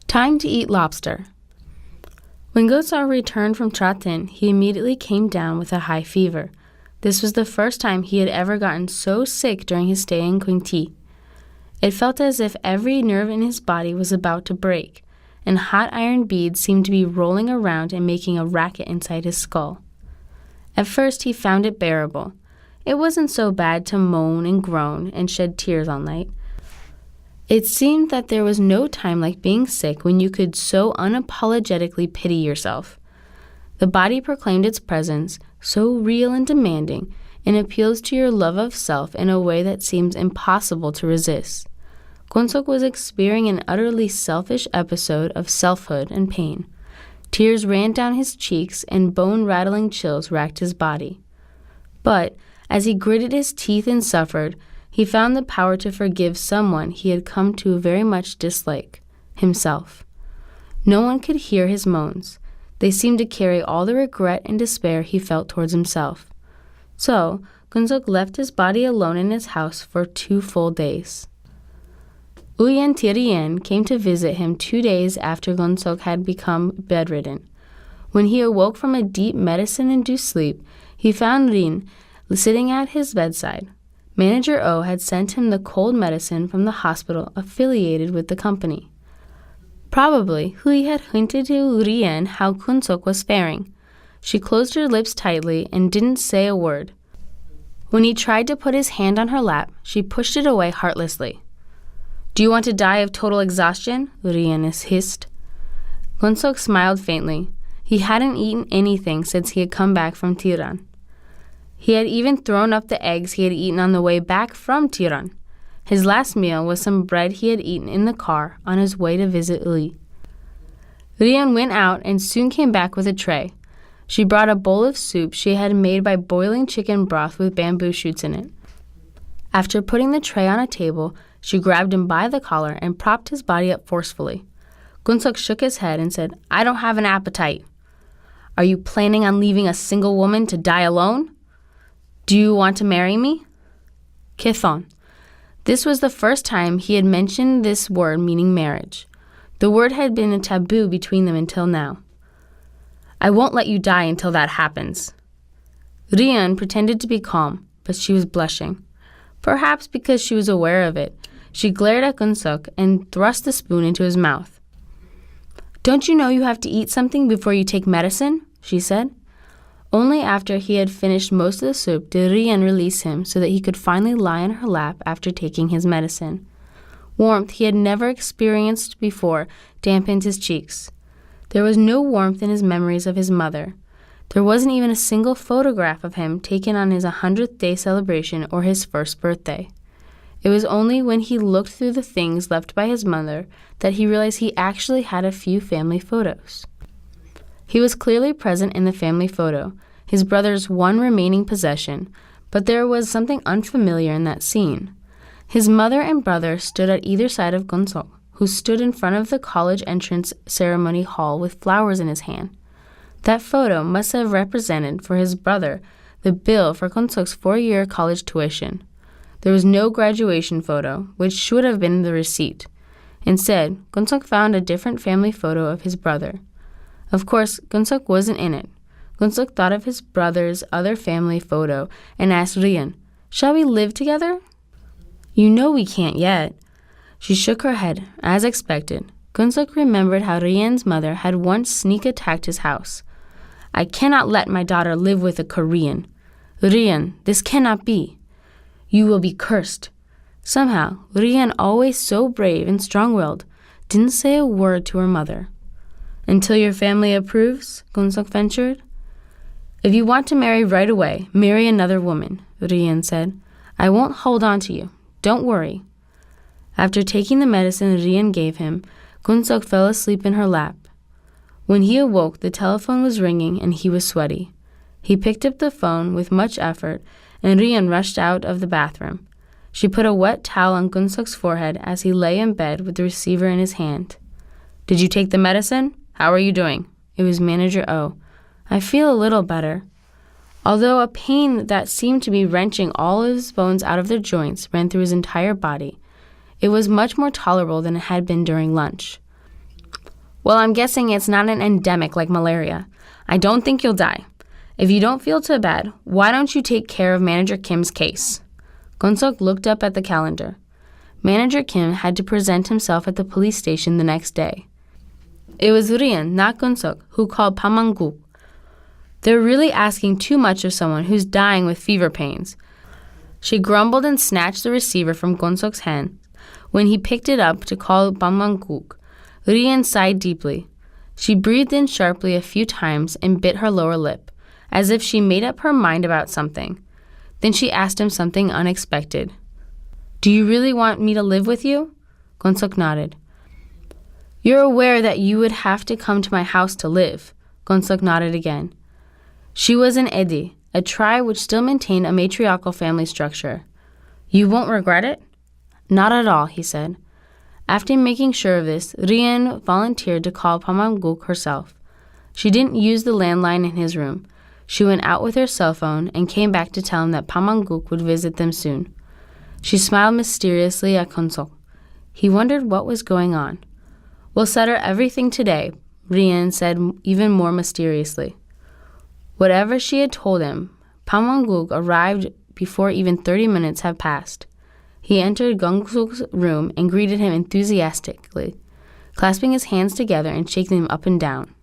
Time to eat lobster. When Gyeongsang returned from Tratin, he immediately came down with a high fever. This was the first time he had ever gotten so sick during his stay in Gyeonggi. It felt as if every nerve in his body was about to break, and hot iron beads seemed to be rolling around and making a racket inside his skull. At first, he found it bearable. It wasn't so bad to moan and groan and shed tears all night. It seemed that there was no time like being sick when you could so unapologetically pity yourself. The body proclaimed its presence, so real and demanding, and appeals to your love of self in a way that seems impossible to resist. Hyun-seok was experiencing an utterly selfish episode of selfhood and pain. Tears ran down his cheeks and bone-rattling chills racked his body. But, as he gritted his teeth and suffered, he found the power to forgive someone he had come to very much dislike, himself. No one could hear his moans. They seemed to carry all the regret and despair he felt towards himself. So, Hyun-seok left his body alone in his house for 2 full days. Eotteon came to visit him 2 days after Hyun-seok had become bedridden. When he awoke from a deep medicine-induced sleep, he found Rin sitting at his bedside. Manager Oh had sent him the cold medicine from the hospital affiliated with the company. Probably, Hui had hinted to Rin how Hyun-seok was faring. She closed her lips tightly and didn't say a word. When he tried to put his hand on her lap, she pushed it away heartlessly. "Do you want to die of total exhaustion?" Rin hissed. Hyun-seok smiled faintly. He hadn't eaten anything since he had come back from Tiran. He had even thrown up the eggs he had eaten on the way back from Tiran. His last meal was some bread he had eaten in the car on his way to visit Uli. Rin went out and soon came back with a tray. She brought a bowl of soup she had made by boiling chicken broth with bamboo shoots in it. After putting the tray on a table, she grabbed him by the collar and propped his body up forcefully. Hyun-seok shook his head and said, "I don't have an appetite." "Are you planning on leaving a single woman to die alone? Do you want to marry me?" Kithon. This was the first time he had mentioned this word meaning marriage. The word had been a taboo between them until now. "I won't let you die until that happens." Rin pretended to be calm, but she was blushing. Perhaps because she was aware of it, she glared at Hyun-seok and thrust the spoon into his mouth. "Don't you know you have to eat something before you take medicine?" she said. Only after he had finished most of the soup did Rin release him so that he could finally lie on her lap after taking his medicine. Warmth he had never experienced before dampened his cheeks. There was no warmth in his memories of his mother. There wasn't even a single photograph of him taken on his 100th day celebration or his first birthday. It was only when he looked through the things left by his mother that he realized he actually had a few family photos. He was clearly present in the family photo, his brother's one remaining possession, but there was something unfamiliar in that scene. His mother and brother stood at either side of Hyun-seok, who stood in front of the college entrance ceremony hall with flowers in his hand. That photo must have represented, for his brother, the bill for Hyun-seok's 4-year college tuition. There was no graduation photo, which should have been the receipt. Instead, Hyun-seok found a different family photo of his brother. Of course, Hyun-seok wasn't in it. Hyun-seok thought of his brother's other family photo and asked Rin, "Shall we live together?" "You know we can't yet." She shook her head, as expected. Hyun-seok remembered how Rin's mother had once sneak attacked his house. "I cannot let my daughter live with a Korean. Rin, this cannot be. You will be cursed." Somehow, Rin, always so brave and strong-willed, didn't say a word to her mother. "Until your family approves?" Hyun-seok ventured. "If you want to marry right away, marry another woman," Rin said. "I won't hold on to you. Don't worry." After taking the medicine Rin gave him, Hyun-seok fell asleep in her lap. When he awoke, the telephone was ringing and he was sweaty. He picked up the phone with much effort, and Rin rushed out of the bathroom. She put a wet towel on Hyun-seok's forehead as he lay in bed with the receiver in his hand. "Did you take the medicine? How are you doing?" It was Manager O. "I feel a little better." Although a pain that seemed to be wrenching all of his bones out of their joints ran through his entire body, it was much more tolerable than it had been during lunch. Well, I'm guessing it's not an endemic like malaria. I don't think you'll die. If you don't feel too bad, why don't you take care of Manager Kim's case? Gun-seok looked up at the calendar. Manager Kim had to present himself at the police station the next day. It was Rian, not Gun-seok, who called Pamanguk. They're really asking too much of someone who's dying with fever pains. She grumbled and snatched the receiver from Gun-seok's hand. When he picked it up to call Pamanguk, Rian sighed deeply. She breathed in sharply a few times and bit her lower lip, as if she made up her mind about something. Then she asked him something unexpected. Do you really want me to live with you? Gun-seok nodded. You're aware that you would have to come to my house to live. Gun-seok nodded again. She was an Edi, a tribe which still maintained a matriarchal family structure. You won't regret it? Not at all, he said. After making sure of this, Rian volunteered to call Pamanguk herself. She didn't use the landline in his room. She went out with her cell phone and came back to tell him that Pamanguk would visit them soon. She smiled mysteriously at Gun-seok. He wondered what was going on. We'll settle everything today, Rian said even more mysteriously. Whatever she had told him, Pamanguk arrived before even 30 minutes had passed. He entered Gun-seok's room and greeted him enthusiastically, clasping his hands together and shaking them up and down.